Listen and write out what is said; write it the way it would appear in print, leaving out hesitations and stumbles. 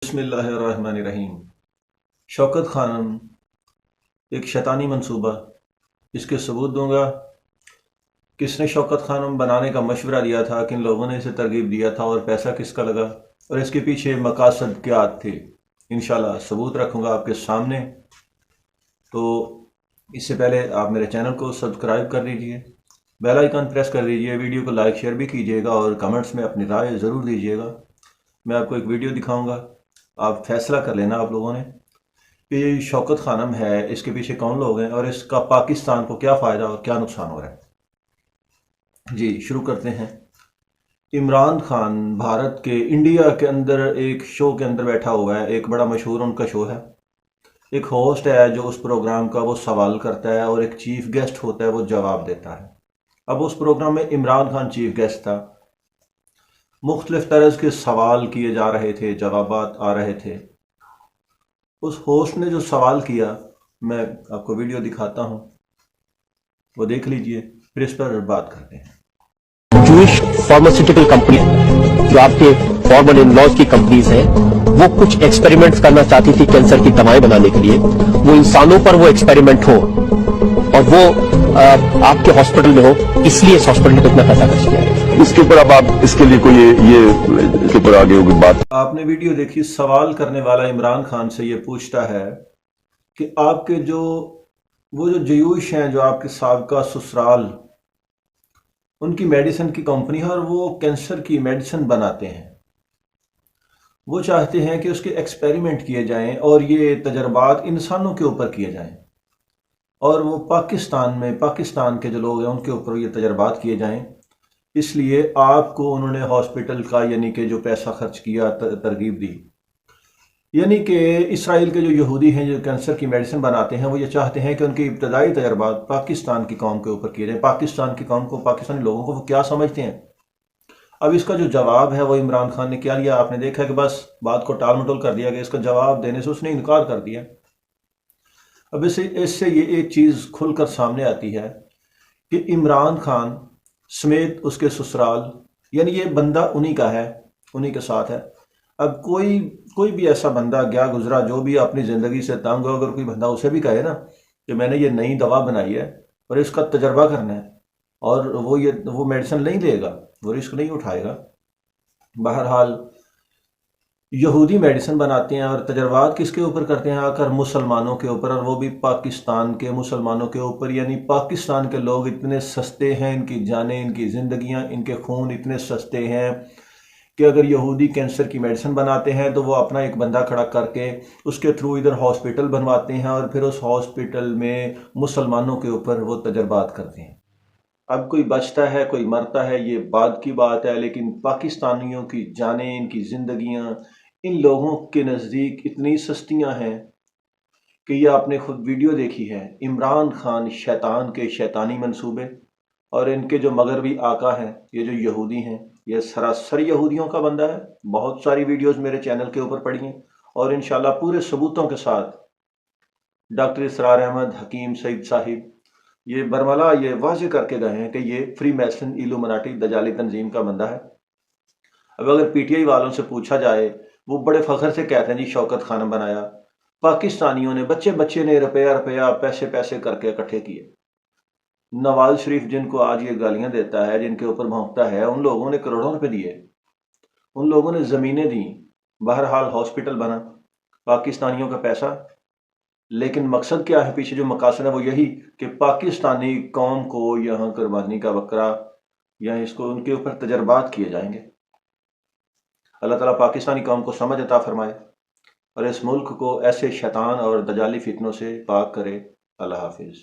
बिस्मिल्लाहिर्रहमानिर्रहीम। शौकत खानम एक शैतानी मंसूबा, इसके सबूत दूंगा। किसने शौकत खानम बनाने का मशवरा दिया था, किन लोगों ने इसे तरगीब दिया था और पैसा किसका लगा और इसके पीछे मकासद क्या थे, इंशाल्लाह सबूत रखूंगा आपके सामने। तो इससे पहले आप मेरे चैनल को सब्सक्राइब कर लीजिए, बेल आइकन प्रेस कर दीजिए, वीडियो को लाइक शेयर भी कीजिएगा और कमेंट्स में अपनी राय ज़रूर दीजिएगा। मैं आपको एक वीडियो दिखाऊंगा, आप फैसला कर लेना आप लोगों ने कि ये शौकत खानम है, इसके पीछे कौन लोग हैं और इसका पाकिस्तान को क्या फ़ायदा और क्या नुकसान हो रहा है। जी शुरू करते हैं। इमरान खान भारत के इंडिया के अंदर एक शो के अंदर बैठा हुआ है, एक बड़ा मशहूर उनका शो है। एक होस्ट है जो उस प्रोग्राम का वो सवाल करता है और एक चीफ गेस्ट होता है वो जवाब देता है। अब उस प्रोग्राम में इमरान खान चीफ गेस्ट था। मुख्तलिफ तरह के सवाल किए जा रहे थे, जवाबात आ रहे थे। उस होस्ट ने जो सवाल किया, मैं आपको वीडियो दिखाता हूं, वो देख लीजिए, फिर इस पर बात करते हैं। जूश फार्मास्यूटिकल कंपनी जो आपके फॉर्मर इन लॉज की कंपनीज हैं, वो कुछ एक्सपेरिमेंट्स करना चाहती थी कैंसर की दवाएं बनाने के लिए। वो इंसानों पर वो एक्सपेरिमेंट हो और वो आपके हॉस्पिटल में हो, इसलिए इस हॉस्पिटल ने इतना पैसा खर्च किया है। इसके ऊपर अब आप इसके लिए कोई ये इसके ऊपर आगे होगी बात। आपने वीडियो देखी, सवाल करने वाला इमरान खान से ये पूछता है कि आपके जो जयूश हैं, जो आपके साबका ससुराल, उनकी मेडिसिन की कंपनी है और वो कैंसर की मेडिसिन बनाते हैं। वो चाहते हैं कि उसके एक्सपेरिमेंट किए जाएं और ये तजर्बात इंसानों के ऊपर किए जाएं और वो पाकिस्तान के जो लोग हैं उनके ऊपर ये तजर्बात किए जाएं। इसलिए आपको उन्होंने हॉस्पिटल का यानी कि जो पैसा खर्च किया, तरगीब दी। यानी कि इसराइल के जो यहूदी हैं जो कैंसर की मेडिसिन बनाते हैं, वो ये चाहते हैं कि उनके इब्तदाई तजर्बात पाकिस्तान की कौम के ऊपर किए जाए। पाकिस्तान की कौम को, पाकिस्तानी लोगों को वो क्या समझते हैं। अब इसका जो जवाब है वो इमरान खान ने क्या लिया, आपने देखा कि बस बात को टाल मटोल कर दिया गया। इसका जवाब देने से उसने इनकार कर दिया। अब इससे ये एक चीज़ खुलकर सामने आती है कि इमरान खान समेत उसके ससुराल, यानी ये बंदा उन्हीं का है, उन्हीं के साथ है। अब कोई भी ऐसा बंदा गया गुजरा जो भी अपनी ज़िंदगी से तंग हो, अगर कोई बंदा उसे भी कहे ना कि मैंने ये नई दवा बनाई है और इसका तजर्बा करना है, और वो मेडिसिन नहीं लेगा, वो रिस्क नहीं उठाएगा। बहरहाल यहूदी मेडिसिन बनाते हैं और तजर्बात किसके ऊपर करते हैं, आकर मुसलमानों के ऊपर, और वो भी पाकिस्तान के मुसलमानों के ऊपर। यानी पाकिस्तान के लोग इतने सस्ते हैं, इनकी जानें, इनकी ज़िंदगियां, इनके खून इतने सस्ते हैं कि अगर यहूदी कैंसर की मेडिसिन बनाते हैं तो वो अपना एक बंदा खड़ा करके उसके थ्रू इधर हॉस्पिटल बनवाते हैं और फिर उस हॉस्पिटल में मुसलमानों के ऊपर वो तजर्बात करते हैं। अब कोई बचता है, कोई मरता है, ये बाद की बात है, लेकिन पाकिस्तानियों की जानें, इनकी ज़िंदगियां इन लोगों के नज़दीक इतनी सस्तियां हैं कि ये आपने खुद वीडियो देखी है। इमरान खान शैतान के शैतानी मंसूबे और इनके जो मगरबी आका हैं, ये जो यहूदी हैं, ये सरासर यहूदियों का बंदा है। बहुत सारी वीडियोस मेरे चैनल के ऊपर पड़ी हैं और इंशाल्लाह पूरे सबूतों के साथ डॉक्टर इसरार अहमद हकीम सईद साहिब ये बरमला ये वाज़े करके गए हैं कि ये फ्री मैसन इल्यूमिनाटी दजाली तंजीम का बंदा है। अब अगर पीटीआई वालों से पूछा जाए, वो बड़े फख्र से कहते हैं जी शौकत खानम बनाया। पाकिस्तानियों ने, बच्चे ने रुपया पैसे करके इकट्ठे किए। नवाज शरीफ जिनको आज ये गालियां देता है, जिनके ऊपर भौंकता है, उन लोगों ने करोड़ों रुपए दिए, उन लोगों ने ज़मीनें दी, बहरहाल हॉस्पिटल बना, पाकिस्तानियों का पैसा। लेकिन मकसद क्या है, पीछे जो मकासद है वो यही कि पाकिस्तानी कौम को यहाँ कुर्बानी का बकरा या इसको उनके ऊपर तजर्बात किए जाएंगे। अल्लाह ताला पाकिस्तानी कौम को समझ अता फरमाए और इस मुल्क को ऐसे शैतान और दजाली फितनों से पाक करे। अल्लाह हाफिज़।